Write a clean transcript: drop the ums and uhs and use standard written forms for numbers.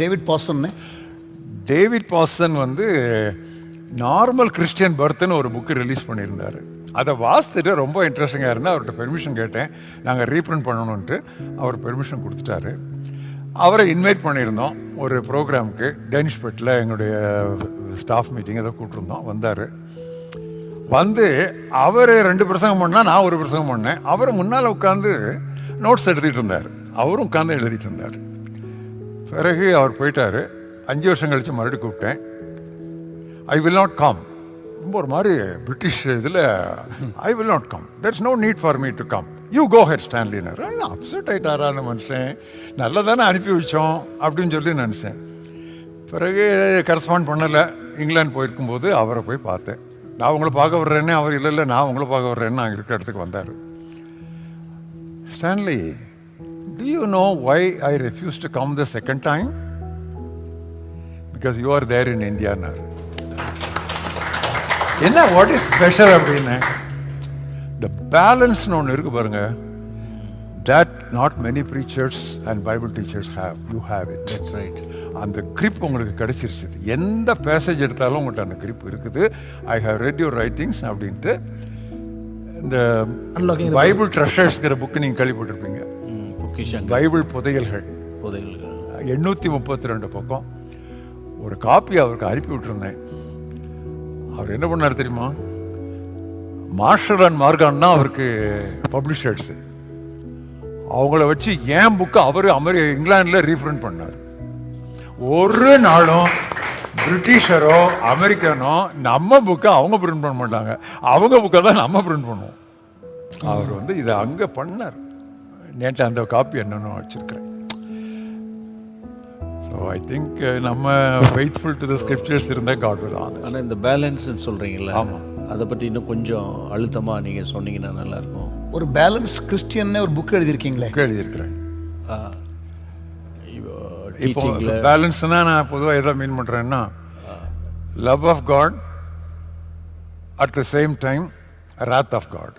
David பாசன். David பாசன் வந்து normal Christian பர்த்னு ஒரு book release பண்ணியிருந்தார். அதை வாசித்துட்டு ரொம்ப இன்ட்ரெஸ்டிங்காக இருந்தால் அவர்கிட்ட பெர்மிஷன் கேட்டேன், நாங்கள் ரீப்ரிண்ட் பண்ணணுன்ட்டு. அவர் பெர்மிஷன் கொடுத்துட்டாரு. அவரை இன்வைட் பண்ணியிருந்தோம் ஒரு ப்ரோக்ராமுக்கு டேனிஷ்பெட்டில். எங்களுடைய ஸ்டாஃப் மீட்டிங் ஏதோ கூப்பிட்ருந்தோம். வந்தார். வந்து அவர் 2 பிரசங்கம் பண்ணால், நான் ஒரு பிரசங்கம் பண்ணேன். அவர் முன்னால் உட்காந்து நோட்ஸ் எடுத்துகிட்டு இருந்தார். அவரும் உட்காந்து எழுதிட்டு இருந்தார். பிறகு அவர் போயிட்டார். 5 வருஷம் கழித்து மறுபடியும் கூப்பிட்டேன். I will not come. ரொம்ப ஒரு மாதிரி பிரிட்டிஷ் இதில், I will not come, there is no need for me to come, you go ahead ஸ்டான்லினர். அப்செட் ஆகிட்டாரா அந்த மனுஷன், நல்லா தானே அனுப்பி வச்சோம் அப்படின்னு சொல்லி நினச்சேன். பிறகு கரஸ்பாண்ட் பண்ணலை. இங்கிலாந்து போயிருக்கும்போது அவரை போய் பார்த்தேன். நான் உங்களை பார்க்க வர்றேன்னு, அவர் இல்லை நான் உங்களை பார்க்க வர்றேன்னு நான் இருக்கிற இடத்துக்கு வந்தார். Stanley, do you know why I refused to come the second time? Because you are there in India. என்ன, வாட் இஸ் ஸ்பெஷல் அப்படின்னு, த பேலன்ஸ்னு ஒன்று இருக்கு பாருங்க. that not many preachers and Bible teachers have. You have it. That's right. அந்த grip உங்களுக்கு கிடைச்சிருச்சு. எந்த passage எடுத்தாலும் உங்கள்கிட்ட அந்த கிரிப் இருக்குது. I have read your writings அப்படின்ட்டு. இந்த பைபிள் ட்ரெஷர்ஸ்ங்கிற புக்கு நீங்கள் கேள்விப்பட்டிருப்பீங்க. பைபிள் புதையல்கள் 832 பக்கம். ஒரு காப்பி அவருக்கு அனுப்பி விட்டுருந்தேன். அவர் என்ன பண்ணார் தெரியுமா? மார்ஷல் அண்ட் மார்கான் தான் அவருக்கு பப்ளிஷர்ஸு. அவங்கள வச்சு ஏன் புக்கை அவர் இங்கிலாண்டில் ரீப்ரிண்ட் பண்ணார். ஒரு நாளும் பிரிட்டிஷரோ அமெரிக்கனோ நம்ம புக்கை அவங்க பிரிண்ட் பண்ண மாட்டாங்க, அவங்க புக்கை தான் நம்ம பிரிண்ட் பண்ணுவோம். அவர் வந்து இதை அங்கே பண்ணார். நேற்று அந்த காப்பி என்னன்னு வச்சிருக்கிறேன். ஸோ ஐ திங்க் நம்ம ஃபெய்த்ஃபுல் டு த ஸ்கிரிப்சர்ஸ் இருந்தால் காட் வில் ஆனர். ஆனால் இந்த பேலன்ஸ்ன்னு சொல்கிறீங்களா? ஆமாம். அதை பற்றி இன்னும் கொஞ்சம் அழுத்தமாக நீங்கள் சொன்னீங்கன்னா நல்லாயிருக்கும். ஒரு பேலன்ஸ்ட் கிறிஸ்டியன் ஒரு புக் எழுதியிருக்கீங்களே? எழுதியிருக்கிறேன். இப்போ டீச்சிங்கில் பேலன்ஸ்னால் நான் பொதுவாக எதை மீன் பண்ணுறேன்னா, love of God at the same time wrath of God.